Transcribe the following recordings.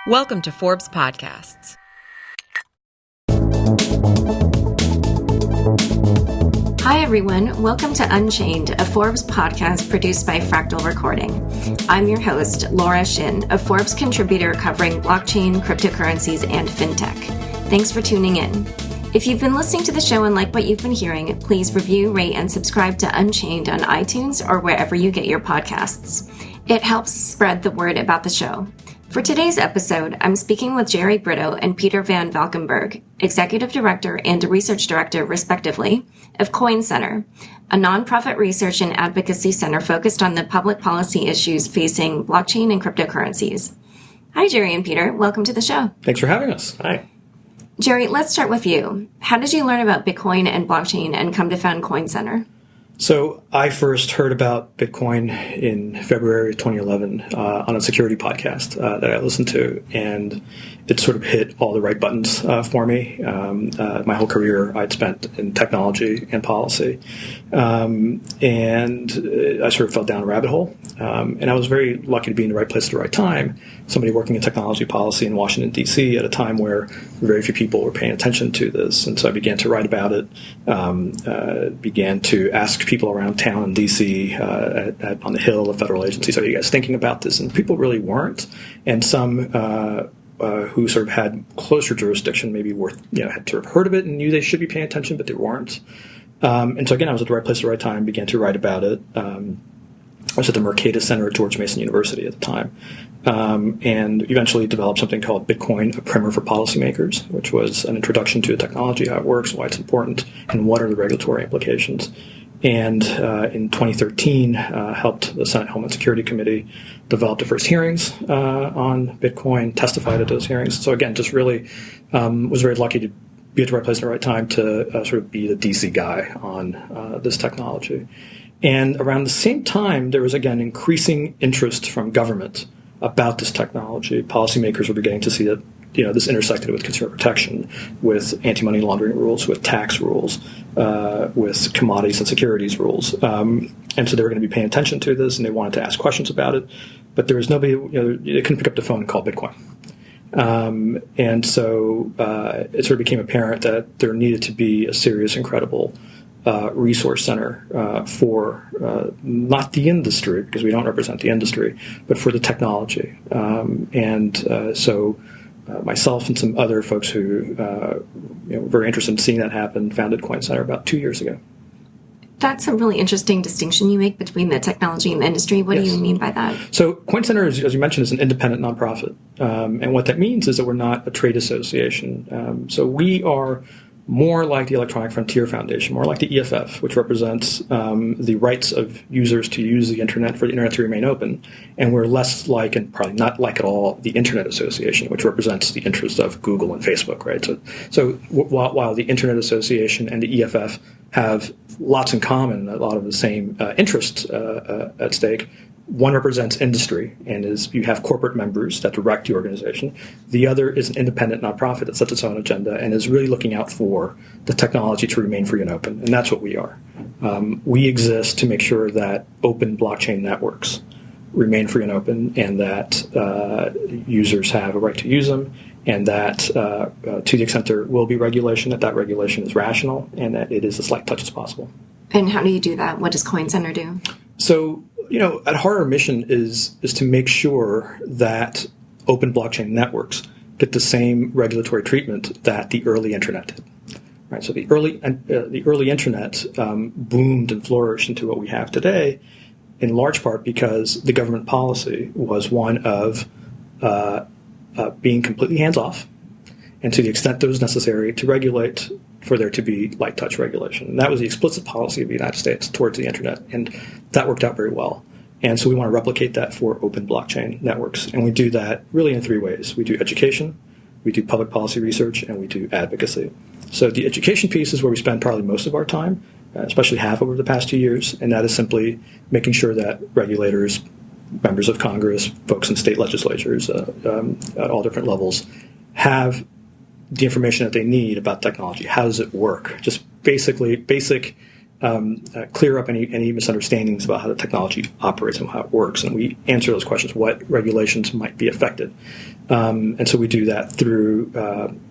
Welcome to Forbes Podcasts. Hi, everyone. Welcome to Unchained, a Forbes podcast produced by Fractal Recording. I'm your host, Laura Shin, a Forbes contributor covering blockchain, cryptocurrencies, and fintech. Thanks for tuning in. If you've been listening to the show and like what you've been hearing, please review, rate, and subscribe to Unchained on iTunes or wherever you get your podcasts. It helps spread the word about the show. For today's episode, I'm speaking with Jerry Brito and Peter Van Valkenburg, Executive Director and Research Director, respectively, of Coin Center, a nonprofit research and advocacy center focused on the public policy issues facing blockchain and cryptocurrencies. Hi, Jerry and Peter. Welcome to the show. Thanks for having us. Hi. Jerry, let's start with you. How did you learn about Bitcoin and blockchain and come to found Coin Center? So I first heard about Bitcoin in February of 2011 on a security podcast that I listened to, and it sort of hit all the right buttons for me. My whole career I'd spent in technology and policy, and I sort of fell down a rabbit hole. And I was very lucky to be in the right place at the right time, somebody working in technology policy in Washington, D.C. at a time where very few people were paying attention to this. And so I began to write about it, began to ask people around town in D.C. On the Hill, a federal agency, so are you guys thinking about this? And people really weren't. And some who sort of had closer jurisdiction maybe had sort of heard of it and knew they should be paying attention, but they weren't. And so again, I was at the right place at the right time, began to write about it. I was at the Mercatus Center at George Mason University at the time, and eventually developed something called Bitcoin, a primer for policymakers, which was an introduction to the technology, how it works, why it's important, and what are the regulatory implications. And in 2013, helped the Senate Homeland Security Committee develop the first hearings on Bitcoin, testified at those hearings. So again, just really was very lucky to be at the right place at the right time to sort of be the DC guy on this technology. And around the same time, there was, again, increasing interest from government about this technology. Policymakers were beginning to see that this intersected with consumer protection, with anti-money laundering rules, with tax rules, with commodities and securities rules. And so they were going to be paying attention to this, and they wanted to ask questions about it. But there was nobody, they couldn't pick up the phone and call Bitcoin. And so it sort of became apparent that there needed to be a serious and credible resource center for not the industry, because we don't represent the industry, but for the technology. So myself and some other folks who were very interested in seeing that happen founded Coin Center about 2 years ago. That's a really interesting distinction you make between the technology and the industry. What do you mean by that? So Coin Center, as you mentioned, is an independent nonprofit. And what that means is that we're not a trade association. So we are more like the Electronic Frontier Foundation, more like the EFF, which represents the rights of users to use the Internet, for the Internet to remain open. And we're less like, and probably not like at all, the Internet Association, which represents the interests of Google and Facebook, right? So while the Internet Association and the EFF have lots in common, a lot of the same interests at stake, one represents industry and you have corporate members that direct the organization. The other is an independent nonprofit that sets its own agenda and is really looking out for the technology to remain free and open. And that's what we are. We exist to make sure that open blockchain networks remain free and open, and that users have a right to use them, and that to the extent there will be regulation, that regulation is rational and that it is as light touch as possible. And how do you do that? What does Coin Center do? So, at heart, our mission is to make sure that open blockchain networks get the same regulatory treatment that the early internet did. Right. So the early internet boomed and flourished into what we have today, in large part because the government policy was one of being completely hands off, and to the extent that was necessary to regulate, for there to be light touch regulation. And that was the explicit policy of the United States towards the internet, and that worked out very well. And so we want to replicate that for open blockchain networks. And we do that really in three ways. We do education, we do public policy research, and we do advocacy. So the education piece is where we spend probably most of our time, especially half over the past 2 years, and that is simply making sure that regulators, members of Congress, folks in state legislatures at all different levels have the information that they need about technology. How does it work? Just basic clear up any misunderstandings about how the technology operates and how it works, and we answer those questions. What regulations might be affected? And so we do that through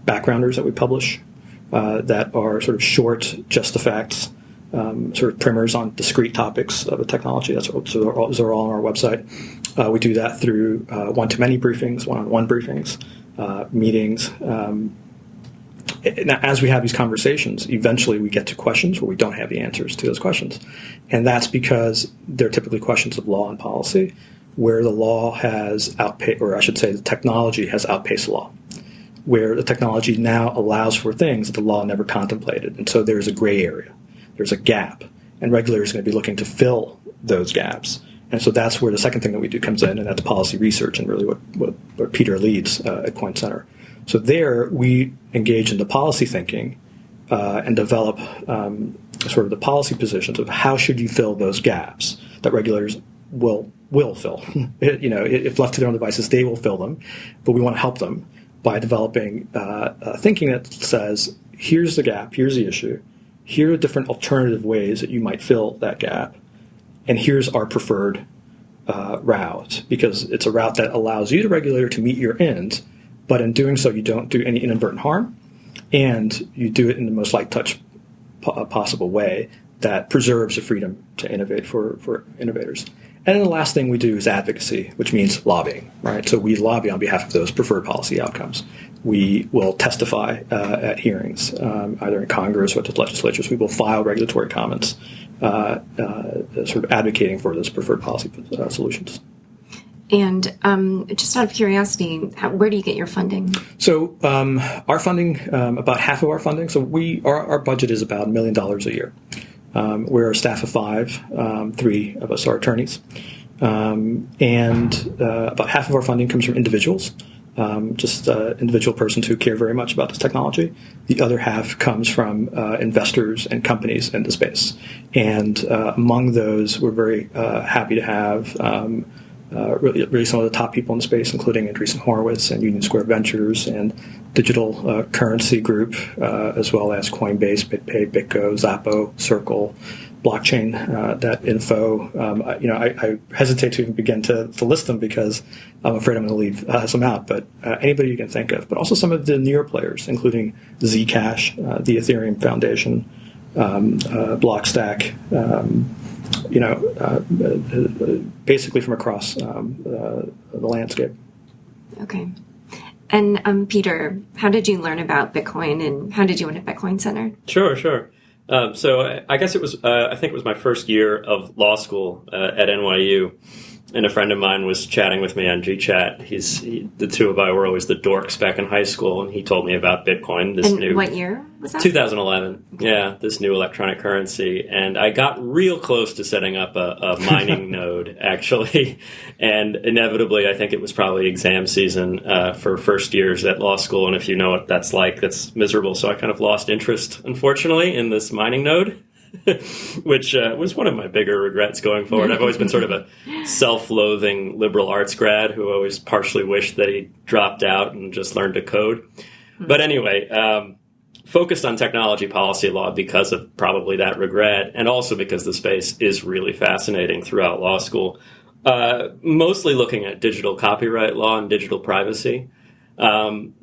backgrounders that we publish that are sort of short, just the facts, sort of primers on discrete topics of the technology. Those are all on our website. We do that through one-to-many briefings, one-on-one briefings, meetings. Now, as we have these conversations, eventually we get to questions where we don't have the answers to those questions. And that's because they're typically questions of law and policy, where the law has outpaced, or I should say the technology has outpaced the law, where the technology now allows for things that the law never contemplated. And so there's a gray area, there's a gap, and regulators are going to be looking to fill those gaps. And so that's where the second thing that we do comes in, and that's policy research, and really what Peter leads at Coin Center. So there, we engage in the policy thinking and develop sort of the policy positions of how should you fill those gaps that regulators will fill. If left to their own devices, they will fill them, but we want to help them by developing thinking that says, here's the gap, here's the issue, here are different alternative ways that you might fill that gap, and here's our preferred route, because it's a route that allows you, the regulator, to meet your ends. But in doing so, you don't do any inadvertent harm, and you do it in the most light touch possible way that preserves the freedom to innovate for innovators. And then the last thing we do is advocacy, which means lobbying, right? So we lobby on behalf of those preferred policy outcomes. We will testify at hearings, either in Congress or at the legislatures. We will file regulatory comments, sort of advocating for those preferred policy solutions. And just out of curiosity, where do you get your funding? So our funding, about half of our funding, so our budget is about $1 million a year. We're a staff of 5, 3 of us are attorneys. And about half of our funding comes from individuals, just individual persons who care very much about this technology. The other half comes from investors and companies in the space. And among those, we're very happy to have really some of the top people in the space, including Andreessen Horowitz and Union Square Ventures and Digital Currency Group, as well as Coinbase, BitPay, BitGo, Zappo, Circle, Blockchain, that info. I hesitate to even begin to list them because I'm afraid I'm going to leave some out, but anybody you can think of, but also some of the newer players, including Zcash, the Ethereum Foundation, Blockstack, basically from across the landscape. Okay. And Peter, how did you learn about Bitcoin, and how did you end up at Coin Center? Sure. So I guess it was, I think it was my first year of law school at NYU. And a friend of mine was chatting with me on GChat. The two of us were always the dorks back in high school, and he told me about Bitcoin. What year was that? 2011. Okay. Yeah, this new electronic currency. And I got real close to setting up a mining node, actually. And inevitably, I think it was probably exam season for first years at law school. And if you know what that's like, that's miserable. So I kind of lost interest, unfortunately, in this mining node. Which was one of my bigger regrets going forward. I've always been sort of a self-loathing liberal arts grad who always partially wished that he dropped out and just learned to code. But anyway, focused on technology policy law because of probably that regret, and also because the space is really fascinating throughout law school, mostly looking at digital copyright law and digital privacy.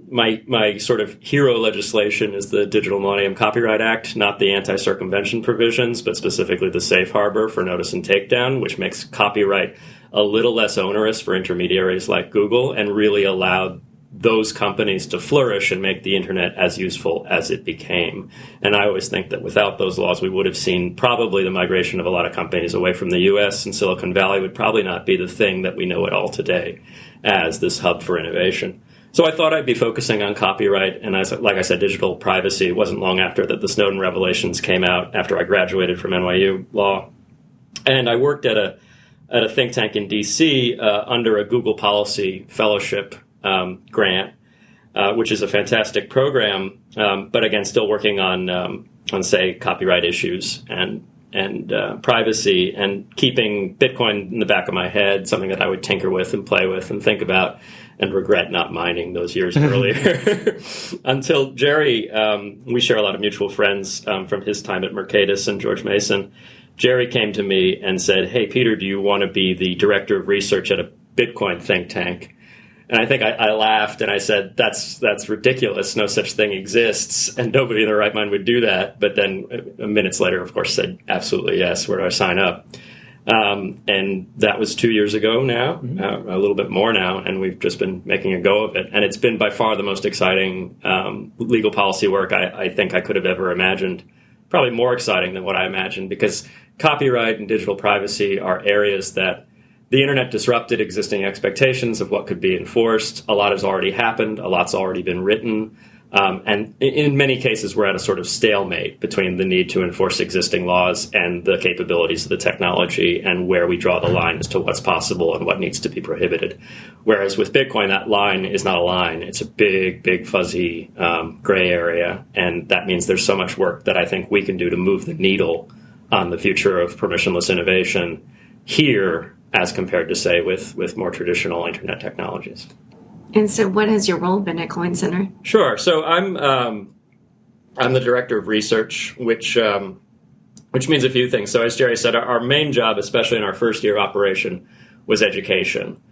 My sort of hero legislation is the Digital Millennium Copyright Act, not the anti-circumvention provisions, but specifically the safe harbor for notice and takedown, which makes copyright a little less onerous for intermediaries like Google and really allowed those companies to flourish and make the internet as useful as it became. And I always think that without those laws, we would have seen probably the migration of a lot of companies away from the U.S., and Silicon Valley would probably not be the thing that we know it all today as this hub for innovation. So I thought I'd be focusing on copyright, and like I said, digital privacy. It wasn't long after that the Snowden revelations came out after I graduated from NYU Law. And I worked at a think tank in D.C. Under a Google Policy Fellowship grant, which is a fantastic program, but again, still working on say, copyright issues and privacy, and keeping Bitcoin in the back of my head, something that I would tinker with and play with and think about, and regret not mining those years earlier. Until Jerry, we share a lot of mutual friends from his time at Mercatus and George Mason. Jerry came to me and said, "Hey, Peter, do you want to be the director of research at a Bitcoin think tank?" And I think I laughed and I said, that's ridiculous. No such thing exists, and nobody in their right mind would do that. But then minutes later, of course, said, absolutely yes. Where do I sign up? And that was 2 years ago now, a little bit more now, and we've just been making a go of it. And it's been by far the most exciting legal policy work I think I could have ever imagined. Probably more exciting than what I imagined, because copyright and digital privacy are areas that the internet disrupted existing expectations of what could be enforced. A lot has already happened. A lot's already been written. And in many cases, we're at a sort of stalemate between the need to enforce existing laws and the capabilities of the technology, and where we draw the line as to what's possible and what needs to be prohibited. Whereas with Bitcoin, that line is not a line. It's a big, big, fuzzy gray area. And that means there's so much work that I think we can do to move the needle on the future of permissionless innovation here, as compared to, say, with more traditional internet technologies. And so what has your role been at Coin Center? Sure. So I'm the director of research, which means a few things. So as Jerry said, our main job, especially in our first year of operation, was education.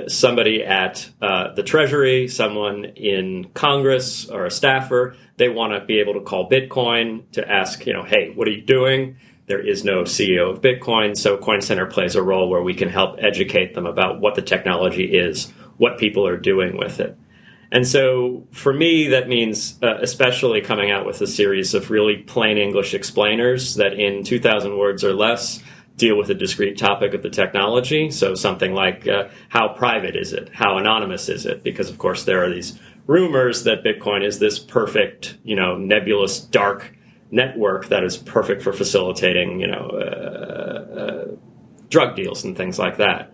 Somebody at the Treasury, someone in Congress, or a staffer, they want to be able to call Bitcoin to ask, hey, what are you doing? There is no CEO of Bitcoin, so Coin Center plays a role where we can help educate them about what the technology is, what people are doing with it. And so for me, that means especially coming out with a series of really plain English explainers that in 2,000 words or less deal with a discrete topic of the technology. So something like how private is it? How anonymous is it? Because, of course, there are these rumors that Bitcoin is this perfect, nebulous, dark network that is perfect for facilitating, drug deals and things like that.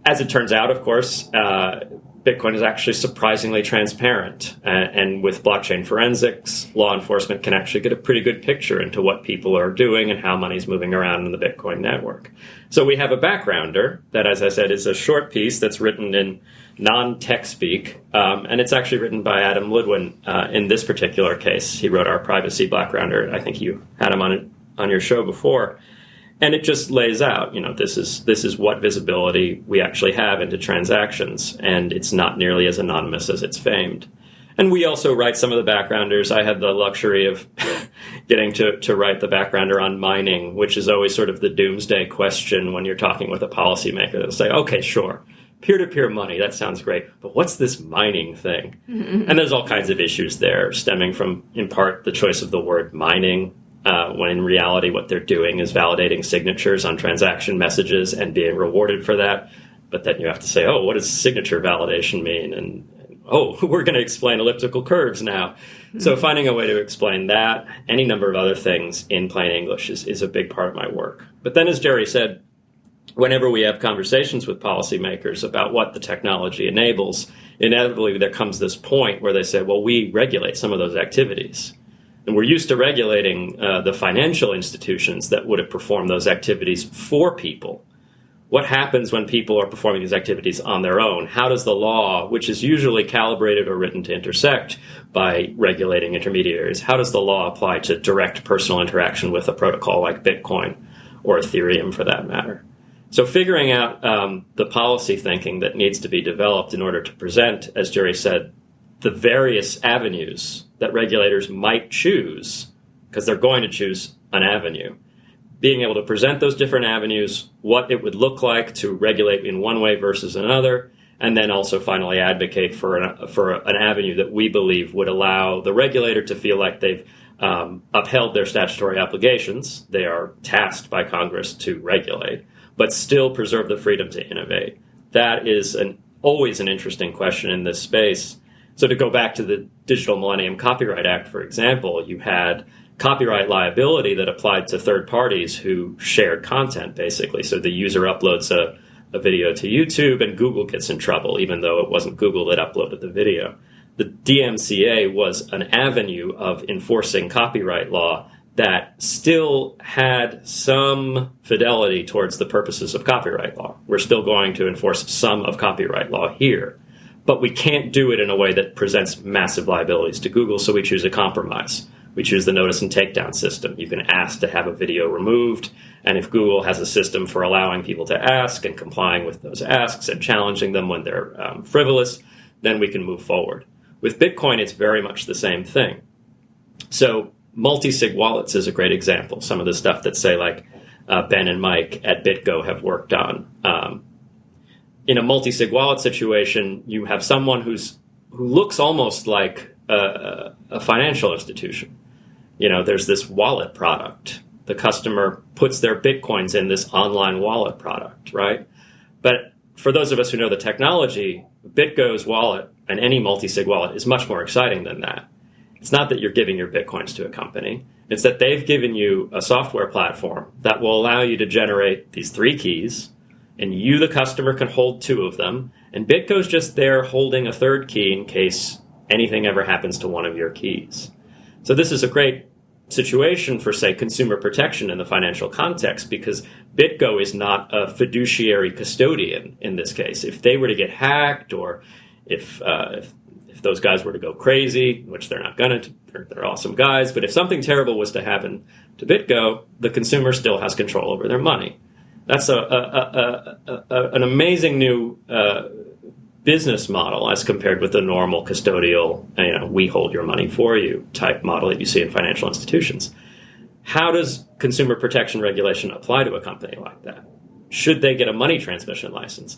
As it turns out, of course, Bitcoin is actually surprisingly transparent. And with blockchain forensics, law enforcement can actually get a pretty good picture into what people are doing and how money's moving around in the Bitcoin network. So we have a backgrounder that, as I said, is a short piece that's written in non-tech speak. And it's actually written by Adam Ludwin in this particular case. He wrote our privacy backgrounder. I think you had him on your show before. And it just lays out, this is what visibility we actually have into transactions, and it's not nearly as anonymous as it's famed. And we also write some of the backgrounders. I had the luxury of getting to write the backgrounder on mining, which is always sort of the doomsday question when you're talking with a policymaker. They'll say, okay, sure, peer-to-peer money, that sounds great, but what's this mining thing? Mm-hmm. And there's all kinds of issues there, stemming from, in part, the choice of the word mining, when in reality what they're doing is validating signatures on transaction messages and being rewarded for that. But then you have to say, oh, what does signature validation mean? And we're going to explain elliptical curves now. Mm-hmm. So finding a way to explain that, any number of other things in plain English is a big part of my work. But then, as Jerry said, whenever we have conversations with policymakers about what the technology enables, inevitably there comes this point where they say, well, we regulate some of those activities. And we're used to regulating the financial institutions that would have performed those activities for people. What happens when people are performing these activities on their own? How does the law, which is usually calibrated or written to intersect by regulating intermediaries, how does the law apply to direct personal interaction with a protocol like Bitcoin or Ethereum for that matter? So figuring out the policy thinking that needs to be developed in order to present, as Jerry said, the various avenues that regulators might choose, because they're going to choose an avenue. Being able to present those different avenues, what it would look like to regulate in one way versus another, and then also finally advocate for an avenue that we believe would allow the regulator to feel like they've upheld their statutory obligations. They are tasked by Congress to regulate, but still preserve the freedom to innovate. That is always an interesting question in this space. So to go back to the Digital Millennium Copyright Act, for example, you had copyright liability that applied to third parties who shared content, basically. So the user uploads a video to YouTube and Google gets in trouble, even though it wasn't Google that uploaded the video. The DMCA was an avenue of enforcing copyright law that still had some fidelity towards the purposes of copyright law. We're still going to enforce some of copyright law here, but we can't do it in a way that presents massive liabilities to Google, so we choose a compromise. We choose the notice and takedown system. You can ask to have a video removed, and if Google has a system for allowing people to ask and complying with those asks and challenging them when they're frivolous, then we can move forward. With Bitcoin, it's very much the same thing. So multi-sig wallets is a great example. Some of the stuff that, say, like Ben and Mike at BitGo have worked on. In a multi-sig wallet situation, you have someone who looks almost like a financial institution. You know, there's this wallet product. The customer puts their Bitcoins in this online wallet product, right? But for those of us who know the technology, BitGo's wallet and any multi-sig wallet is much more exciting than that. It's not that you're giving your Bitcoins to a company. It's that they've given you a software platform that will allow you to generate these 3 keys, and you, the customer, can hold 2 of them, and BitGo's just there holding a 3rd key in case anything ever happens to one of your keys. So this is a great situation for, say, consumer protection in the financial context, because BitGo is not a fiduciary custodian in this case. If they were to get hacked, or if those guys were to go crazy, which they're not going to, they're awesome guys, but if something terrible was to happen to BitGo, the consumer still has control over their money. That's an amazing new business model as compared with the normal custodial, we hold your money for you type model that you see in financial institutions. How does consumer protection regulation apply to a company like that? Should they get a money transmission license?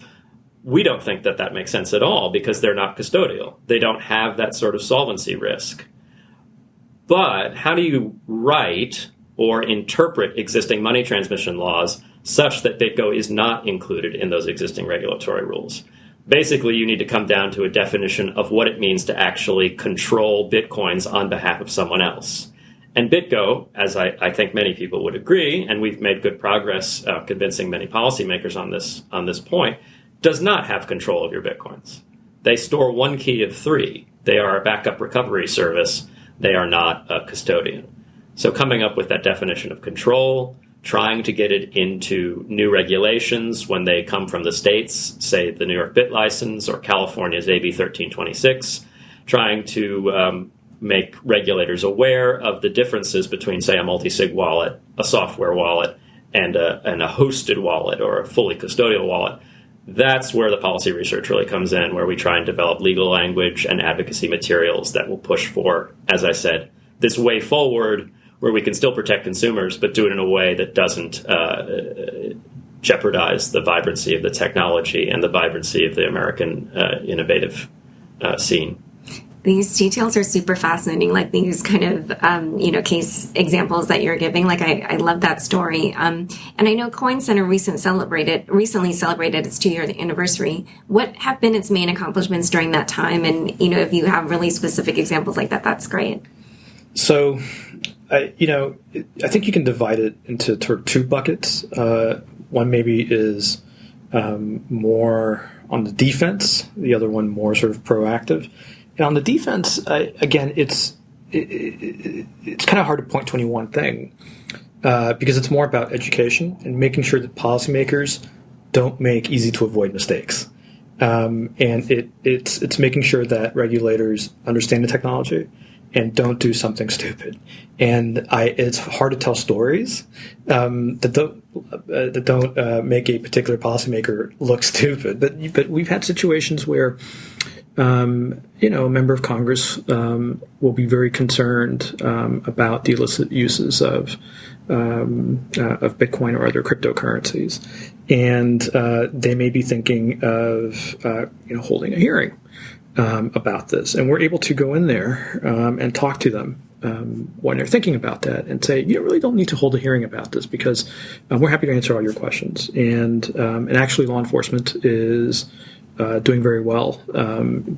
We don't think that makes sense at all, because they're not custodial. They don't have that sort of solvency risk. But how do you write or interpret existing money transmission laws such that BitGo is not included in those existing regulatory rules? Basically, you need to come down to a definition of what it means to actually control Bitcoins on behalf of someone else. And BitGo, as I think many people would agree, and we've made good progress convincing many policymakers on this point, does not have control of your Bitcoins. They store 1 key of 3. They are a backup recovery service. They are not a custodian. So coming up with that definition of control, trying to get it into new regulations when they come from the states, say the New York Bit License or California's AB 1326, trying to make regulators aware of the differences between, say, a multi-sig wallet, a software wallet, and a hosted wallet or a fully custodial wallet. That's where the policy research really comes in, where we try and develop legal language and advocacy materials that will push for, as I said, this way forward where we can still protect consumers, but do it in a way that doesn't jeopardize the vibrancy of the technology and the vibrancy of the American innovative scene. These details are super fascinating, like these kind of, case examples that you're giving. Like, I love that story. And I know Coin Center recently celebrated its 2-year anniversary. What have been its main accomplishments during that time? And, if you have really specific examples like that, that's great. So, I think you can divide it into 2 buckets. One maybe is more on the defense, the other one more sort of proactive. And on the defense, again, it's kind of hard to point to any one thing because it's more about education and making sure that policymakers don't make easy to avoid mistakes. And it's making sure that regulators understand the technology and don't do something stupid. And it's hard to tell stories that don't make a particular policymaker look stupid. But we've had situations where a member of Congress will be very concerned about the illicit uses of Bitcoin or other cryptocurrencies, and they may be thinking of holding a hearing about this, and we're able to go in there and talk to them when they're thinking about that, and say, you really don't need to hold a hearing about this because we're happy to answer all your questions, and actually law enforcement is doing very well,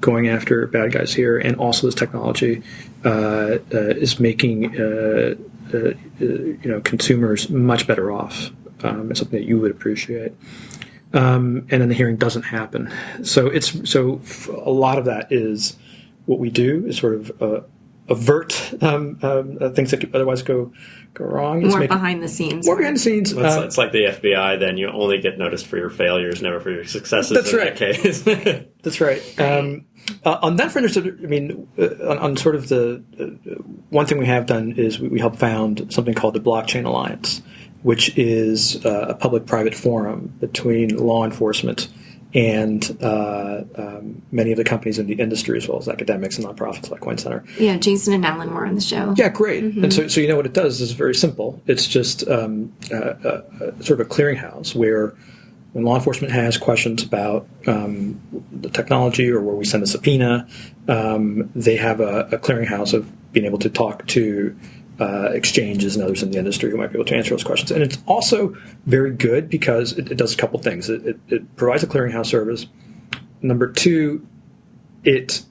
going after bad guys here, and also this technology is making consumers much better off. It's something that you would appreciate, and then the hearing doesn't happen. So a lot of that is what we do is sort of avert things that could otherwise go wrong. More behind the scenes. More behind the scenes. It's like the FBI. Then you only get noticed for your failures, never for your successes. That's in right. That case. That's right. On that front, I mean, on sort of the one thing we have done is we helped found something called the Blockchain Alliance, which is a public-private forum between law enforcement and many of the companies in the industry, as well as academics and nonprofits like Coin Center. Yeah, Jason and Alan were on the show. Yeah, great. Mm-hmm. And so you know what it does is very simple. It's just sort of a clearinghouse where when law enforcement has questions about the technology or where we send a subpoena, they have a clearinghouse of being able to talk to exchanges and others in the industry who might be able to answer those questions. And it's also very good because it does a couple things. It provides a clearinghouse service. Number two, it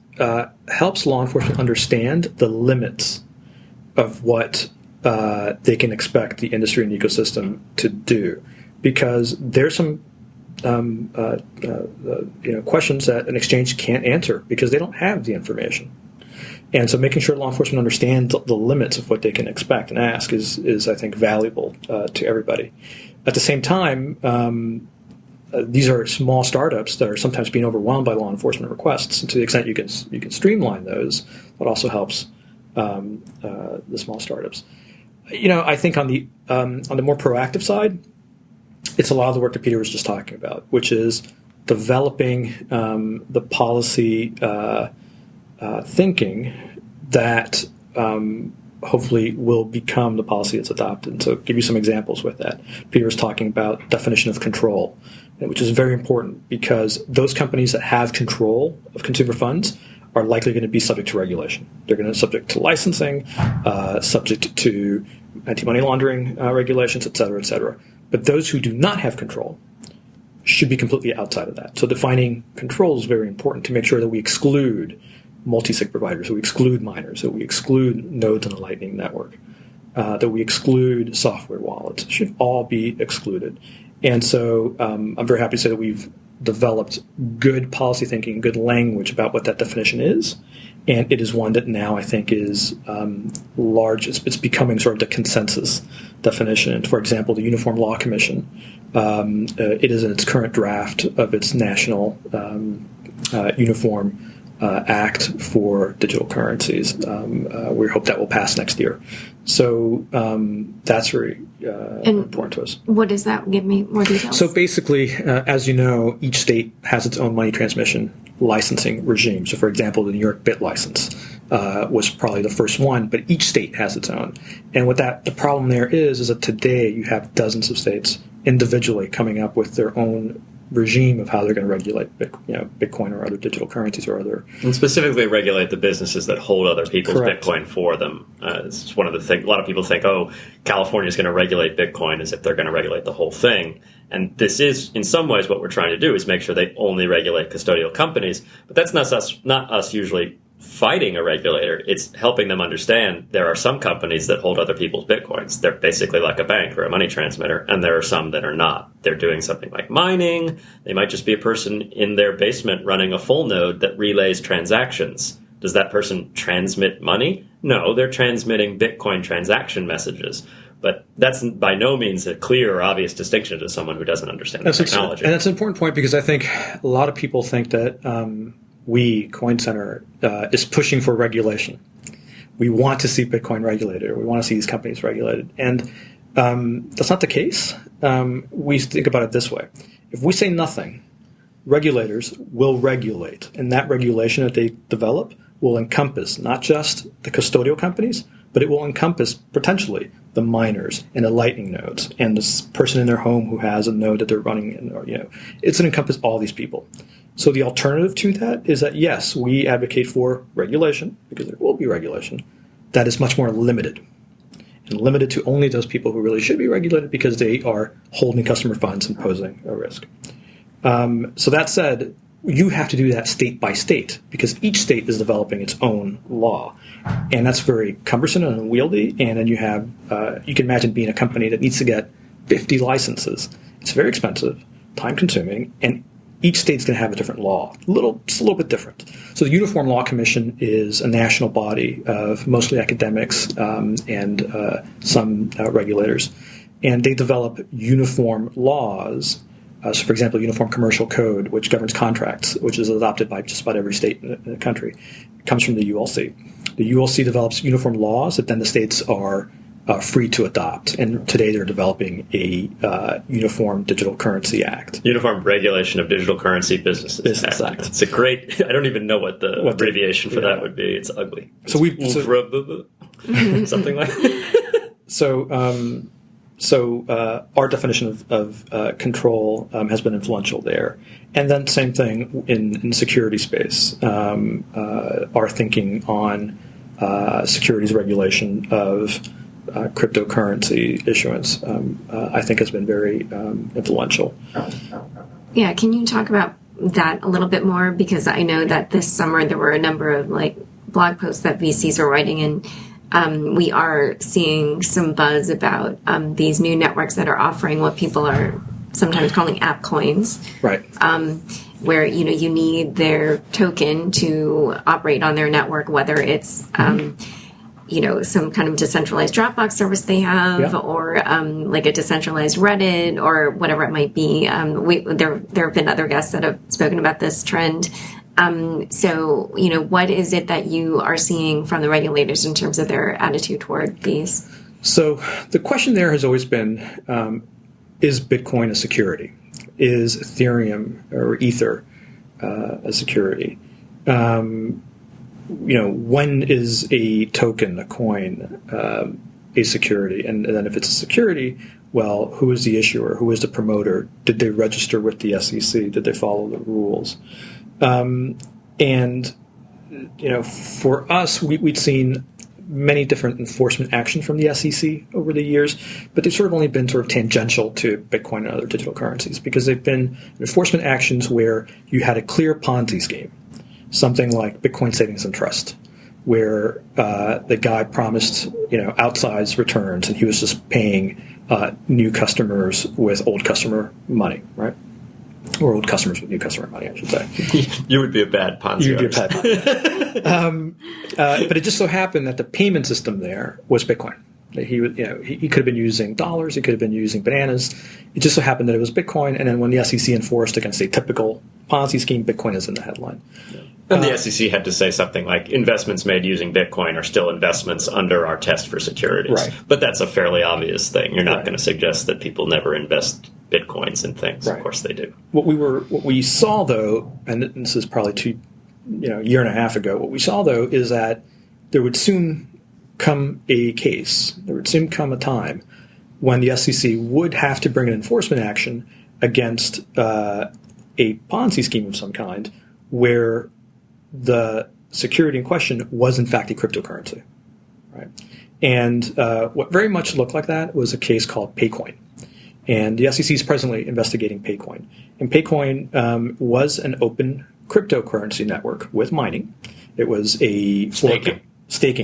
helps law enforcement understand the limits of what they can expect the industry and ecosystem to do. Because there's some questions that an exchange can't answer because they don't have the information. And so making sure law enforcement understands the limits of what they can expect and ask is I think, valuable to everybody. At the same time, these are small startups that are sometimes being overwhelmed by law enforcement requests. And to the extent you can streamline those, that also helps the small startups. I think on the more proactive side, it's a lot of the work that Peter was just talking about, which is developing the policy thinking that hopefully will become the policy that's adopted. And so I'll give you some examples with that. Peter was talking about definition of control, which is very important because those companies that have control of consumer funds are likely going to be subject to regulation. They're going to be subject to licensing, subject to anti-money laundering regulations, et cetera, et cetera. But those who do not have control should be completely outside of that. So defining control is very important to make sure that we exclude multi-sig providers, that we exclude miners, that we exclude nodes on the Lightning Network, that we exclude software wallets. It should all be excluded. And so I'm very happy to say that we've developed good policy thinking, good language about what that definition is. And it is one that now I think is large. It's becoming sort of the consensus definition. And for example, the Uniform Law Commission, it is in its current draft of its national Uniform Act for digital currencies. We hope that will pass next year. So that's very important to us. What does that? Give me more details. So basically, as you know, each state has its own money transmission licensing regime. So for example, the New York BIT license was probably the first one, but each state has its own. And what the problem there is that today you have dozens of states individually coming up with their own regime of how they're going to regulate Bitcoin or other digital currencies or other... And specifically regulate the businesses that hold other people's Correct. Bitcoin for them. It's one of the things, a lot of people think, California is going to regulate Bitcoin as if they're going to regulate the whole thing. And this is, in some ways, what we're trying to do is make sure they only regulate custodial companies. But that's not us usually fighting a regulator. It's helping them understand there are some companies that hold other people's Bitcoins. They're basically like a bank or a money transmitter, and there are some that are not. They're doing something like mining. They might just be a person in their basement running a full node that relays transactions. Does that person transmit money? No, they're transmitting Bitcoin transaction messages. But that's by no means a clear or obvious distinction to someone who doesn't understand the technology. And that's an important point because I think a lot of people think that we, Coin Center, is pushing for regulation. We want to see Bitcoin regulated, or we want to see these companies regulated. And that's not the case. We think about it this way. If we say nothing, regulators will regulate. And that regulation that they develop will encompass not just the custodial companies, but it will encompass potentially the miners and the Lightning nodes and this person in their home who has a node that they're running in, or, it's going to encompass all these people. So the alternative to that is that, yes, we advocate for regulation, because there will be regulation, that is much more limited. And limited to only those people who really should be regulated because they are holding customer funds and posing a risk. So that said, you have to do that state by state because each state is developing its own law. And that's very cumbersome and unwieldy. And then you have, you can imagine being a company that needs to get 50 licenses. It's very expensive, time consuming, and each state's going to have a different law, just a little bit different. So the Uniform Law Commission is a national body of mostly academics and some regulators, and they develop uniform laws. So, for example, Uniform Commercial Code, which governs contracts, which is adopted by just about every state in the country, comes from the ULC. The ULC develops uniform laws that then the states are free to adopt. And today they're developing a Uniform Digital Currency Act. Uniform Regulation of Digital Currency Business Act. It's a great, I don't even know what the abbreviation for that would be. It's ugly. So something like that. So our definition of control has been influential there. And then same thing in security space. Our thinking on securities regulation of cryptocurrency issuance, I think has been very influential. Yeah, can you talk about that a little bit more? Because I know that this summer there were a number of blog posts that VCs are writing, and we are seeing some buzz about these new networks that are offering what people are sometimes calling Appcoins. Right. Where you need their token to operate on their network, whether it's some kind of decentralized Dropbox service they have, or like a decentralized Reddit, or whatever it might be. There have been other guests that have spoken about this trend. So, what is it that you are seeing from the regulators in terms of their attitude toward these? So the question there has always been, is Bitcoin a security? Is Ethereum or Ether a security? When is a token, a coin, a security? And then if it's a security, well, who is the issuer? Who is the promoter? Did they register with the SEC? Did they follow the rules? For us, we'd seen many different enforcement actions from the SEC over the years, but they've sort of only been sort of tangential to Bitcoin and other digital currencies, because they've been enforcement actions where you had a clear Ponzi scheme, something like Bitcoin Savings and Trust, where the guy promised outsized returns, and he was just paying new customers with old customer money, right? Or old customers with new customer money, I should say. You would be a bad Ponzi. You would be a bad Ponzi. But it just so happened that the payment system there was Bitcoin. He could have been using dollars. He could have been using bananas. It just so happened that it was Bitcoin. And then when the SEC enforced against a typical Ponzi scheme, Bitcoin is in the headline. Yeah. And the SEC had to say something like, investments made using Bitcoin are still investments under our test for securities. Right. But that's a fairly obvious thing. You're not going to suggest that people never invest Bitcoins in things. Right. Of course they do. What we saw, though, and this is probably a year and a half ago, what we saw, though, is that there would soon come a case, there would soon come a time when the SEC would have to bring an enforcement action against a Ponzi scheme of some kind where the security in question was, in fact, a cryptocurrency. Right? And what very much looked like that was a case called Paycoin. And the SEC is presently investigating Paycoin. And Paycoin was an open cryptocurrency network with mining. It was a staking.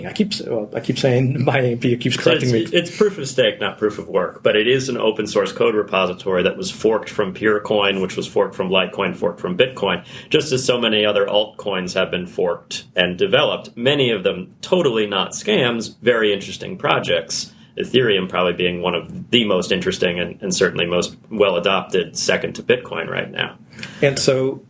I keep saying mining, but it keeps correcting me. It's proof of stake, not proof of work. But it is an open source code repository that was forked from Purecoin, which was forked from Litecoin, forked from Bitcoin. Just as so many other altcoins have been forked and developed, many of them totally not scams, very interesting projects. Ethereum probably being one of the most interesting and certainly most well adopted, second to Bitcoin right now. And so,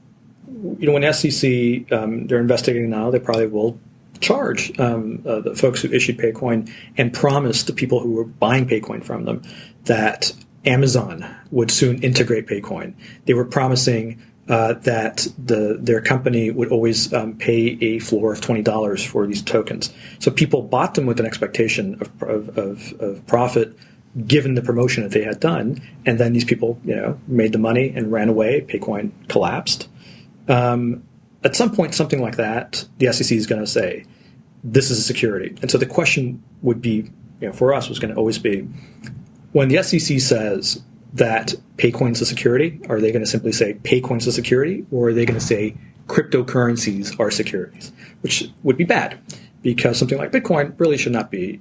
when SEC, they're investigating now, they probably will charge the folks who issued Paycoin and promised the people who were buying Paycoin from them that Amazon would soon integrate Paycoin. They were promising that their company would always pay a floor of $20 for these tokens. So people bought them with an expectation of profit, given the promotion that they had done, and then these people, made the money and ran away. Paycoin collapsed. At some point, something like that, the SEC is going to say, this is a security. And so the question would be, for us, was going to always be, when the SEC says that Paycoin's a security, are they going to simply say Paycoin's a security, or are they going to say cryptocurrencies are securities, which would be bad? because something like Bitcoin really should not be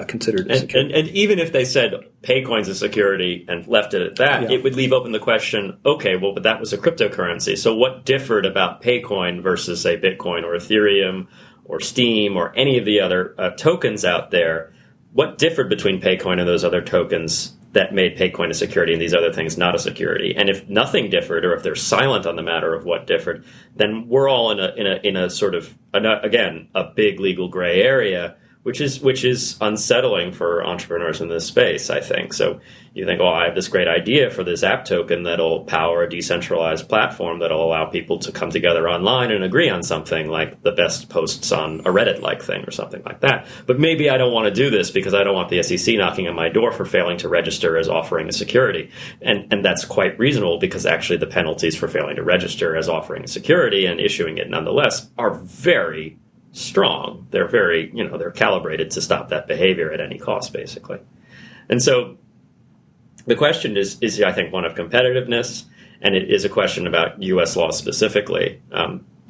considered a security. And even if they said Paycoin's a security and left it at that, it would leave open the question, okay, well, but that was a cryptocurrency. So what differed about Paycoin versus, say, Bitcoin or Ethereum or Steam or any of the other tokens out there? What differed between Paycoin and those other tokens that made Paycoin a security and these other things not a security? And if nothing differed, or if they're silent on the matter of what differed, then we're all in a sort of, again, a big legal gray area, which is unsettling for entrepreneurs in this space, I think. So you think, oh, I have this great idea for this app token that'll power a decentralized platform that'll allow people to come together online and agree on something like the best posts on a Reddit-like thing or something like that. But maybe I don't want to do this because I don't want the SEC knocking on my door for failing to register as offering a security. And that's quite reasonable, because actually the penalties for failing to register as offering a security and issuing it nonetheless are very strong. They're very, they're calibrated to stop that behavior at any cost, basically. And so the question is I think, one of competitiveness, and it is a question about U.S. law specifically.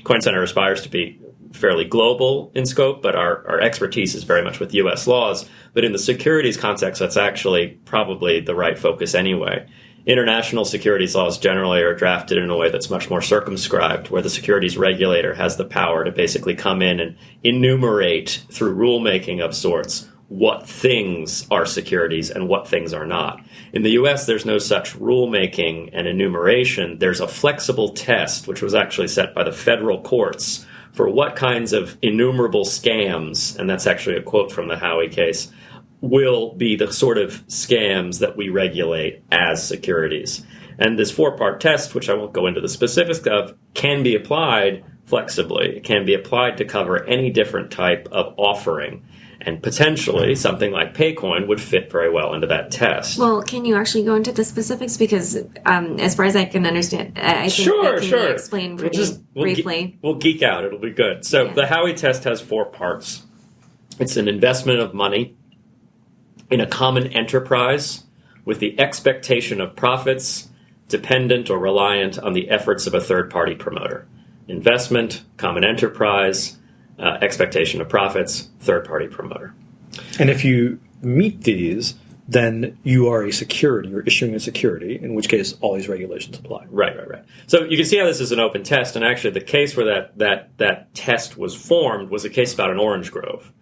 Coin Center aspires to be fairly global in scope, but our expertise is very much with U.S. laws. But in the securities context, that's actually probably the right focus anyway. International securities laws generally are drafted in a way that's much more circumscribed, where the securities regulator has the power to basically come in and enumerate through rulemaking of sorts what things are securities and what things are not. In the U.S., there's no such rulemaking and enumeration. There's a flexible test, which was actually set by the federal courts, for what kinds of innumerable scams, and that's actually a quote from the Howey case, will be the sort of scams that we regulate as securities. And this 4-part test, which I won't go into the specifics of, can be applied flexibly. It can be applied to cover any different type of offering. And potentially something like Paycoin would fit very well into that test. Well, can you actually go into the specifics? Because as far as I can understand, I think that can be explained briefly. We'll geek out. It'll be good. So the Howey test has 4 parts. It's an investment of money in a common enterprise with the expectation of profits dependent or reliant on the efforts of a third-party promoter. Investment, common enterprise, expectation of profits, third-party promoter. And if you meet these, then you are a security. You're issuing a security, in which case all these regulations apply. Right. So you can see how this is an open test. And actually the case where that test was formed was a case about an orange grove.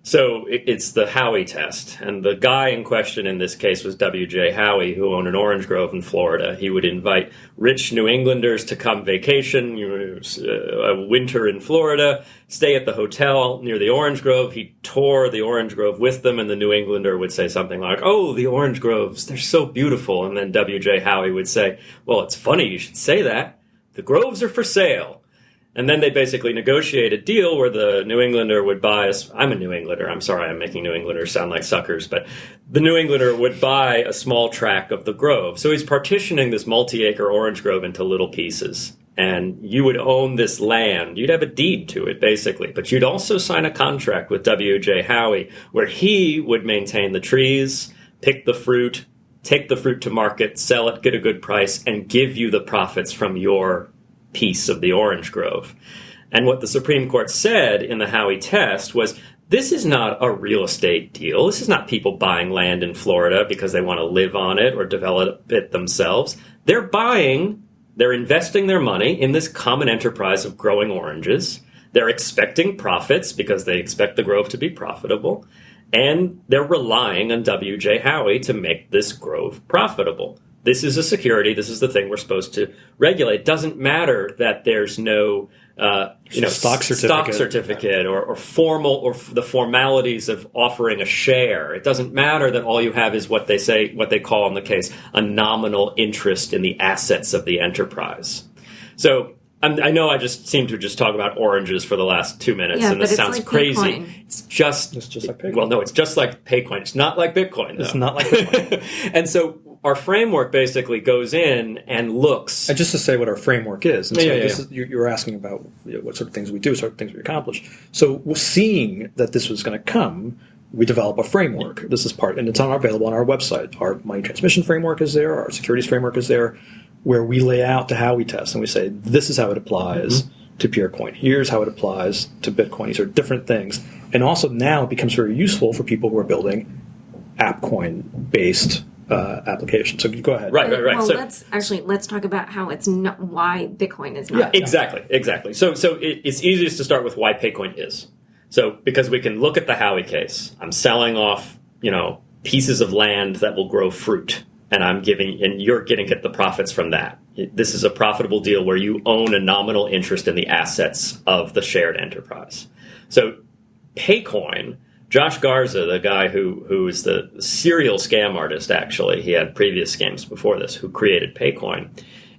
So it's the Howey test, and the guy in question in this case was W.J. Howey, who owned an orange grove in Florida. He would invite rich New Englanders to come vacation, a winter in Florida, stay at the hotel near the orange grove. He tour the orange grove with them, and the New Englander would say something like, "Oh, the orange groves, they're so beautiful." And then W.J. Howey would say, "Well, it's funny you should say that. The groves are for sale." And then they basically negotiate a deal where the New Englander would buy I'm a New Englander. I'm sorry I'm making New Englanders sound like suckers. But the New Englander would buy a small tract of the grove. So he's partitioning this multi-acre orange grove into little pieces. And you would own this land. You'd have a deed to it, basically. But you'd also sign a contract with W.J. Howey where he would maintain the trees, pick the fruit, take the fruit to market, sell it, get a good price, and give you the profits from your piece of the orange grove. And what the Supreme Court said in the Howey test was, this is not a real estate deal. This is not people buying land in Florida because they want to live on it or develop it themselves. They're investing their money in this common enterprise of growing oranges. They're expecting profits because they expect the grove to be profitable. And they're relying on W.J. Howey to make this grove profitable. This is a security. This is the thing we're supposed to regulate. It doesn't matter that there's no stock certificate or formal or the formalities of offering a share. It doesn't matter that all you have is what they call in the case a nominal interest in the assets of the enterprise. So I know I just seem to just talk about oranges for the last 2 minutes, and this sounds like crazy. Bitcoin. It's just like Bitcoin. Well, no, it's just like Paycoin. It's not like Bitcoin, though. It's not like Bitcoin. And so our framework basically goes in and looks. And just to say what our framework is. And so you're asking about what sort of things we do, sort of things we accomplish. So seeing that this was going to come, we develop a framework. This is part, and it's available on our website. Our money transmission framework is there. Our securities framework is there, where we lay out the Howey test and we say, this is how it applies. Mm-hmm. to Peercoin. Here's how it applies to Bitcoin. These are different things. And also now it becomes very useful for people who are building Appcoin-based applications. So go ahead. Right. Well, So let's talk about how it's not, why Bitcoin is not. Yeah, exactly. So it's easiest to start with why Paycoin is. So because we can look at the Howey case. I'm selling off, pieces of land that will grow fruit, and you're getting get the profits from that. This is a profitable deal where you own a nominal interest in the assets of the shared enterprise. So Paycoin, Josh Garza, the guy who is the serial scam artist, actually, he had previous scams before this, who created Paycoin,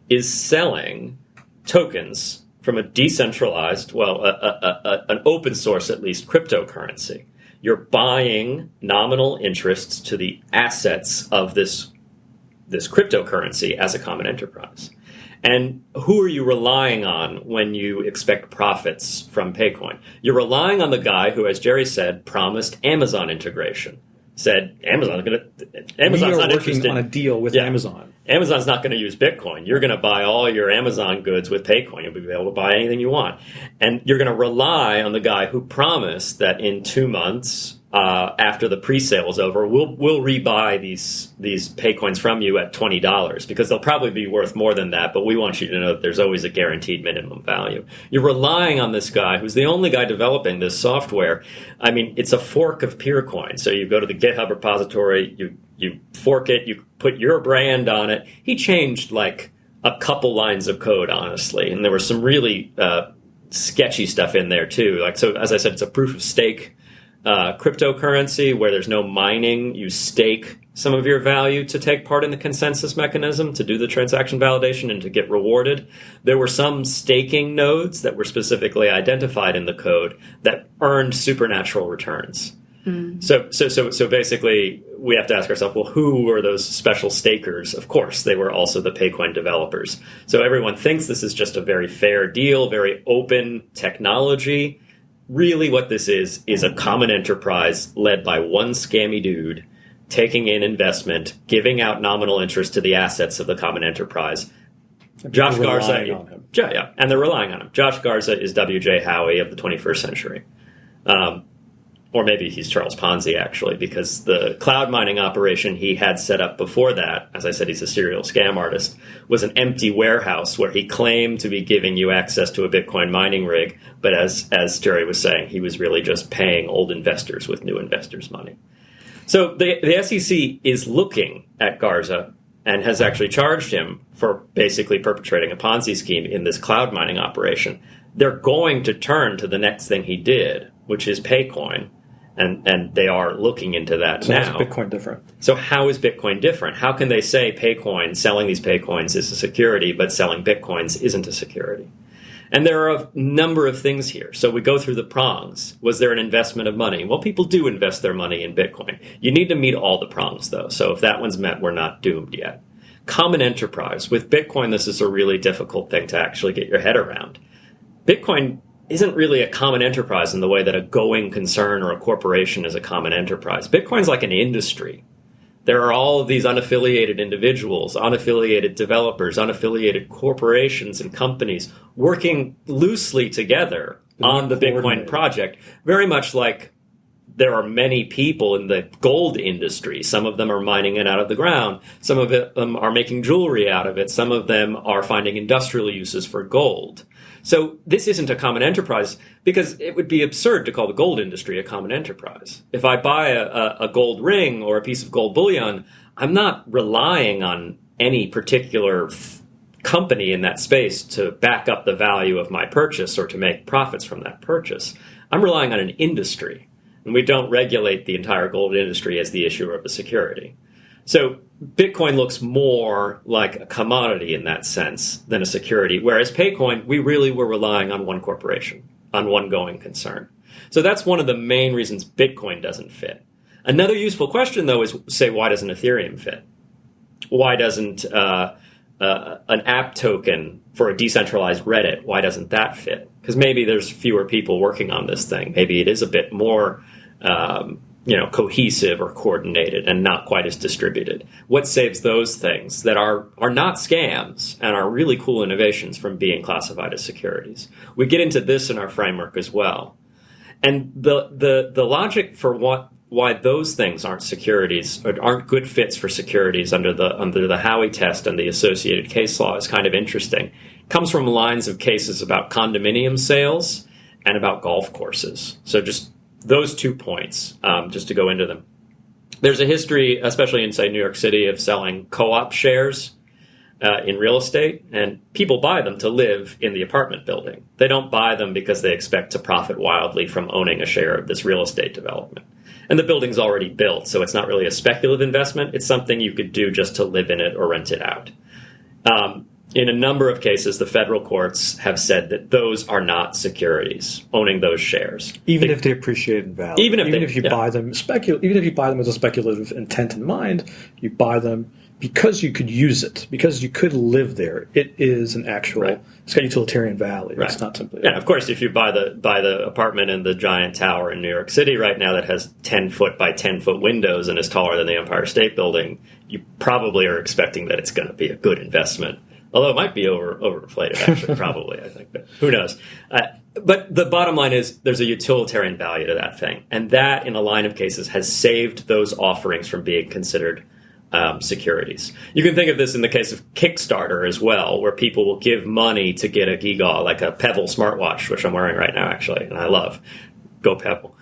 is selling tokens from a decentralized, an open source, at least, cryptocurrency. You're buying nominal interests to the assets of this cryptocurrency as a common enterprise. And who are you relying on when you expect profits from Paycoin? You're relying on the guy who, as Jerry said, promised Amazon integration. Said Amazon's not working on a deal with Amazon. Amazon's not going to use Bitcoin. You're going to buy all your Amazon goods with Paycoin. You'll be able to buy anything you want. And you're going to rely on the guy who promised that in 2 months, after the pre-sale is over, we'll rebuy these Paycoins from you at $20 because they'll probably be worth more than that, but we want you to know that there's always a guaranteed minimum value. You're relying on this guy who's the only guy developing this software. I mean, it's a fork of Peercoin. So you go to the GitHub repository, you fork it, you put your brand on it. He changed like a couple lines of code, honestly, and there was some really sketchy stuff in there too. Like, so as I said, it's a proof of stake cryptocurrency where there's no mining. You stake some of your value to take part in the consensus mechanism, to do the transaction validation and to get rewarded. There were some staking nodes that were specifically identified in the code that earned supernatural returns. So basically, we have to ask ourselves, well, who are those special stakers? Of course, they were also the Paycoin developers. So everyone thinks this is just a very fair deal, very open technology. Really what this is a common enterprise led by one scammy dude taking in investment, giving out nominal interest to the assets of the common enterprise. Josh Garza, and they're relying on him. Josh Garza is W.J. Howey of the 21st century. Or maybe he's Charles Ponzi, actually, because the cloud mining operation he had set up before that, as I said, he's a serial scam artist, was an empty warehouse where he claimed to be giving you access to a Bitcoin mining rig. But as Jerry was saying, he was really just paying old investors with new investors' money. So the SEC is looking at Garza and has actually charged him for basically perpetrating a Ponzi scheme in this cloud mining operation. They're going to turn to the next thing he did, which is Paycoin. And they are looking into that now. So how is Bitcoin different? So how is Bitcoin different? How can they say Paycoin, selling these Paycoins is a security, but selling Bitcoins isn't a security? And there are a number of things here. So we go through the prongs. Was there an investment of money? Well, people do invest their money in Bitcoin. You need to meet all the prongs, though. So if that one's met, we're not doomed yet. Common enterprise. With Bitcoin, this is a really difficult thing to actually get your head around. Bitcoin isn't really a common enterprise in the way that a going concern or a corporation is a common enterprise. Bitcoin's like an industry. There are all of these unaffiliated individuals, unaffiliated developers, unaffiliated corporations and companies working loosely together on the Bitcoin project, very much like there are many people in the gold industry. Some of them are mining it out of the ground. Some of them are making jewelry out of it. Some of them are finding industrial uses for gold. So this isn't a common enterprise because it would be absurd to call the gold industry a common enterprise. If I buy a gold ring or a piece of gold bullion, I'm not relying on any particular company in that space to back up the value of my purchase or to make profits from that purchase. I'm relying on an industry, and we don't regulate the entire gold industry as the issuer of the security. So Bitcoin looks more like a commodity in that sense than a security, whereas Paycoin, we really were relying on one corporation, on one going concern. So that's one of the main reasons Bitcoin doesn't fit. Another useful question, though, is, say, why doesn't Ethereum fit? Why doesn't an app token for a decentralized Reddit, why doesn't that fit? Because maybe there's fewer people working on this thing. Maybe it is a bit more cohesive or coordinated and not quite as distributed. What saves those things that are not scams and are really cool innovations from being classified as securities? We get into this in our framework as well. And the logic for why those things aren't securities or aren't good fits for securities under the Howey Test and the associated case law is kind of interesting. It comes from lines of cases about condominium sales and about golf courses. So just those 2 points, just to go into them. There's a history, especially in, say, New York City, of selling co-op shares in real estate, and people buy them to live in the apartment building. They don't buy them because they expect to profit wildly from owning a share of this real estate development. And the building's already built, so it's not really a speculative investment. It's something you could do just to live in it or rent it out. In a number of cases, the federal courts have said that those are not securities, owning those shares. Even if they appreciate in value. Even if you buy them with a speculative intent in mind, you buy them because you could use it, because you could live there. It is an actual, It's got utilitarian value. Right. It's not simply. Yeah, of course, if you buy the apartment in the giant tower in New York City right now that has 10-foot by 10-foot windows and is taller than the Empire State Building, you probably are expecting that it's going to be a good investment. Although it might be overinflated, actually, probably, I think. But who knows? But the bottom line is there's a utilitarian value to that thing. And that, in a line of cases, has saved those offerings from being considered securities. You can think of this in the case of Kickstarter as well, where people will give money to get a gewgaw, like a Pebble smartwatch, which I'm wearing right now, actually, and I love. Go Pebble.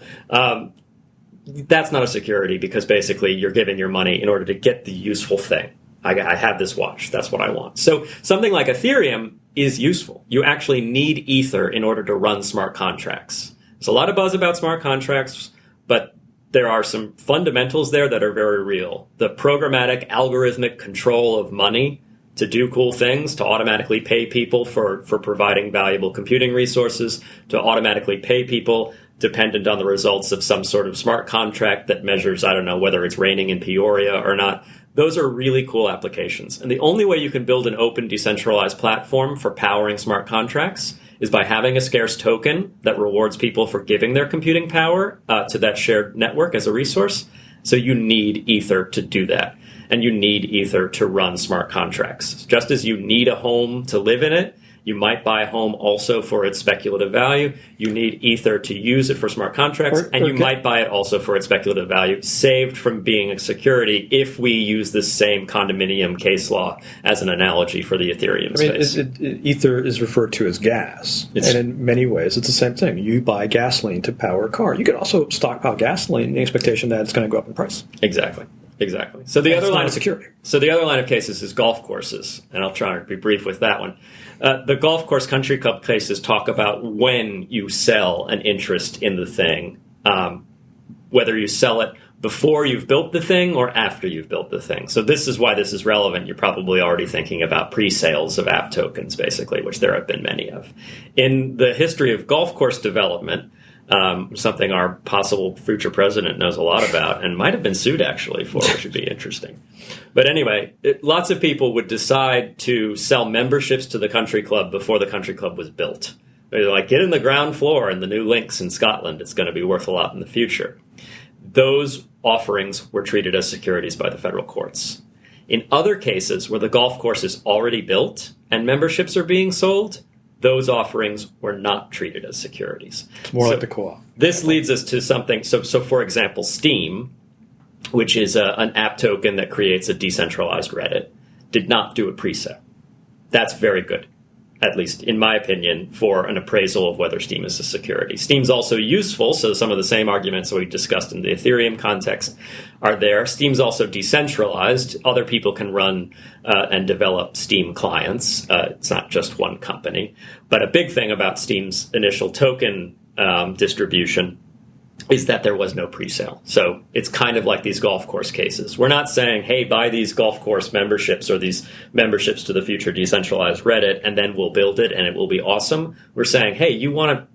That's not a security because basically you're giving your money in order to get the useful thing. I have this watch. That's what I want. So something like Ethereum is useful. You actually need Ether in order to run smart contracts. There's a lot of buzz about smart contracts, but there are some fundamentals there that are very real. The programmatic algorithmic control of money to do cool things, to automatically pay people for providing valuable computing resources, to automatically pay people dependent on the results of some sort of smart contract that measures, I don't know, whether it's raining in Peoria or not. Those are really cool applications. And the only way you can build an open, decentralized platform for powering smart contracts is by having a scarce token that rewards people for giving their computing power to that shared network as a resource. So you need Ether to do that. And you need Ether to run smart contracts. Just as you need a home to live in it, you might buy a home also for its speculative value. You need Ether to use it for smart contracts, and you might buy it also for its speculative value, saved from being a security if we use this same condominium case law as an analogy for the Ethereum space. Ether is referred to as gas, and in many ways it's the same thing. You buy gasoline to power a car. You can also stockpile gasoline in the expectation that it's going to go up in price. Exactly. So the other line of security. So the other line of cases is golf courses, and I'll try to be brief with that one. The golf course country club cases talk about when you sell an interest in the thing, whether you sell it before you've built the thing or after you've built the thing. So this is why this is relevant. You're probably already thinking about pre-sales of app tokens, basically, which there have been many of. In the history of golf course development, something our possible future president knows a lot about and might have been sued actually for, which would be interesting. But anyway, lots of people would decide to sell memberships to the country club before the country club was built. They're like, get in the ground floor in the new links in Scotland. It's going to be worth a lot in the future. Those offerings were treated as securities by the federal courts. In other cases where the golf course is already built and memberships are being sold, those offerings were not treated as securities. It's more like the co-op. This leads us to something. So for example, Steam, which is an app token that creates a decentralized Reddit, did not do a pre-sale. That's very good, at least in my opinion, for an appraisal of whether Steam is a security. Steam's also useful, so some of the same arguments that we discussed in the Ethereum context are there. Steam's also decentralized. Other people can run and develop Steam clients. It's not just one company. But a big thing about Steam's initial token distribution is that there was no pre-sale. So it's kind of like these golf course cases. We're not saying, hey, buy these golf course memberships or these memberships to the future decentralized Reddit, and then we'll build it and it will be awesome. We're saying, hey, you want to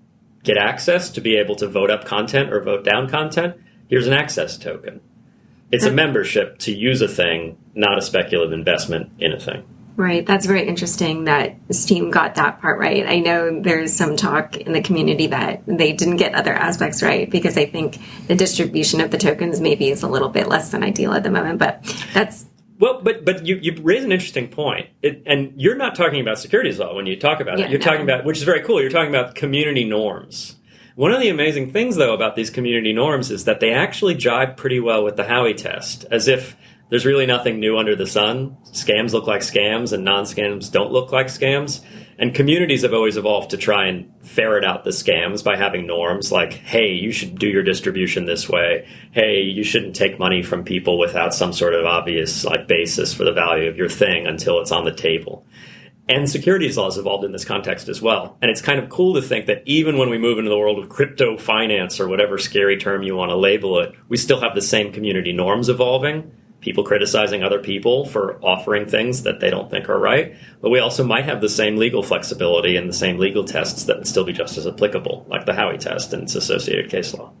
get access to be able to vote up content or vote down content? Here's an access token. It's a membership to use a thing, not a speculative investment in a thing. Right. That's very interesting that Steam got that part right. I know there's some talk in the community that they didn't get other aspects right because I think the distribution of the tokens maybe is a little bit less than ideal at the moment, but that's... Well, but you raise an interesting point. And you're not talking about securities law when you talk about it. You're talking about, which is very cool, you're talking about community norms. One of the amazing things, though, about these community norms is that they actually jibe pretty well with the Howey Test, as if there's really nothing new under the sun. Scams look like scams and non-scams don't look like scams. And communities have always evolved to try and ferret out the scams by having norms like, hey, you should do your distribution this way. Hey, you shouldn't take money from people without some sort of obvious basis for the value of your thing until it's on the table. And securities laws evolved in this context as well. And it's kind of cool to think that even when we move into the world of crypto finance or whatever scary term you want to label it, we still have the same community norms evolving. People criticizing other people for offering things that they don't think are right. But we also might have the same legal flexibility and the same legal tests that would still be just as applicable, like the Howey Test and its associated case law.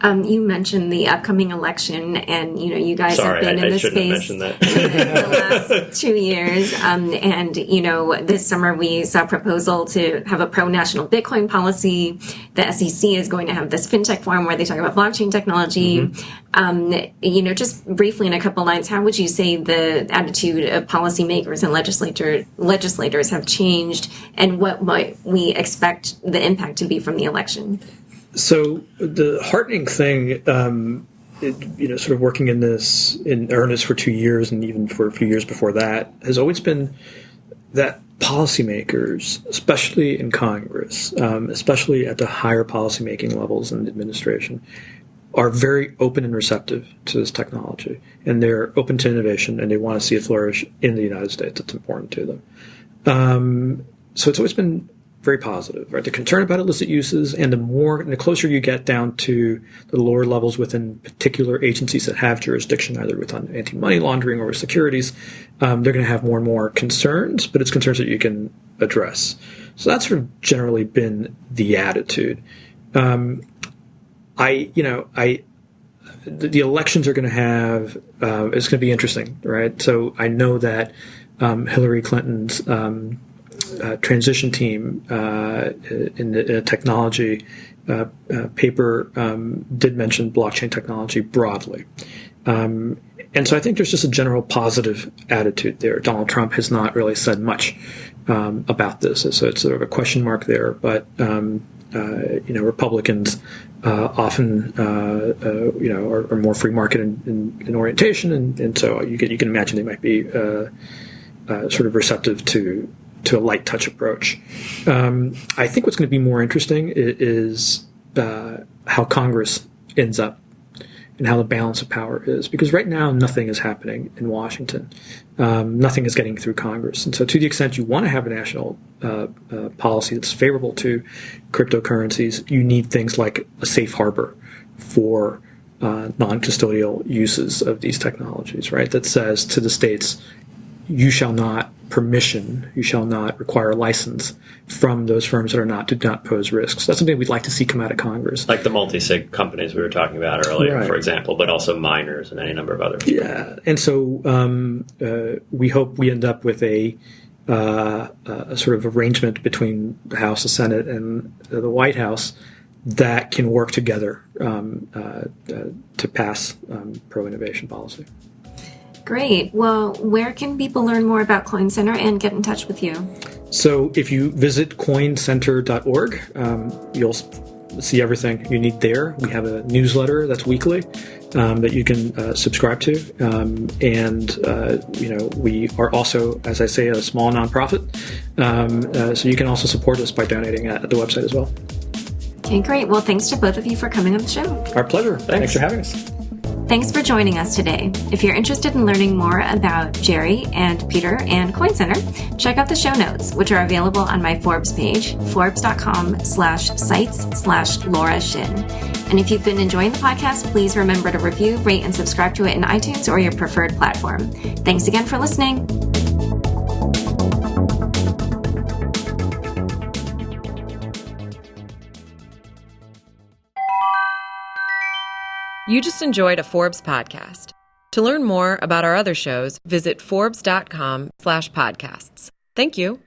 You mentioned the upcoming election, and you guys have been in this space have mentioned that. the last 2 years. And this summer we saw a proposal to have a pro-national Bitcoin policy. The SEC is going to have this fintech forum where they talk about blockchain technology. Mm-hmm. Just briefly in a couple lines, how would you say the attitude of policymakers and legislators have changed, and what might we expect the impact to be from the election? So the heartening thing, sort of working in this in earnest for 2 years and even for a few years before that, has always been that policymakers, especially in Congress, especially at the higher policymaking levels in administration, are very open and receptive to this technology. And they're open to innovation, and they want to see it flourish in the United States. It's important to them. So it's always been very positive, right? They're concerned about illicit uses, and the closer you get down to the lower levels within particular agencies that have jurisdiction, either with anti-money laundering or with securities, they're going to have more and more concerns, but it's concerns that you can address. So that's sort of generally been the attitude. The elections are going to have, it's going to be interesting, right? So I know that Hillary Clinton's transition team in the technology paper did mention blockchain technology broadly. And so I think there's just a general positive attitude there. Donald Trump has not really said much about this, so it's sort of a question mark there. But Republicans often are more free market in orientation, and so you can imagine they might be sort of receptive to a light touch approach. I think what's going to be more interesting is how Congress ends up and how the balance of power is. Because right now, nothing is happening in Washington. Nothing is getting through Congress. And so to the extent you want to have a national policy that's favorable to cryptocurrencies, you need things like a safe harbor for non-custodial uses of these technologies, right? That says to the states, you shall not require a license from those firms that do not pose risks. That's something we'd like to see come out of Congress. Like the multi-sig companies we were talking about earlier, right, for example, but also miners and any number of other people. Yeah, and so we hope we end up with a sort of arrangement between the House, the Senate, and the White House that can work together to pass pro-innovation policy. Great. Well, where can people learn more about Coin Center and get in touch with you? So if you visit coincenter.org, you'll see everything you need there. We have a newsletter that's weekly that you can subscribe to. We are also, as I say, a small nonprofit. So you can also support us by donating at the website as well. Okay, great. Well, thanks to both of you for coming on the show. Our pleasure. Thanks for having us. Thanks for joining us today. If you're interested in learning more about Jerry and Peter and Coin Center, check out the show notes, which are available on my Forbes page, forbes.com/sites/Laura Shin. And if you've been enjoying the podcast, please remember to review, rate, and subscribe to it in iTunes or your preferred platform. Thanks again for listening. You just enjoyed a Forbes podcast. To learn more about our other shows, visit Forbes.com/podcasts. Thank you.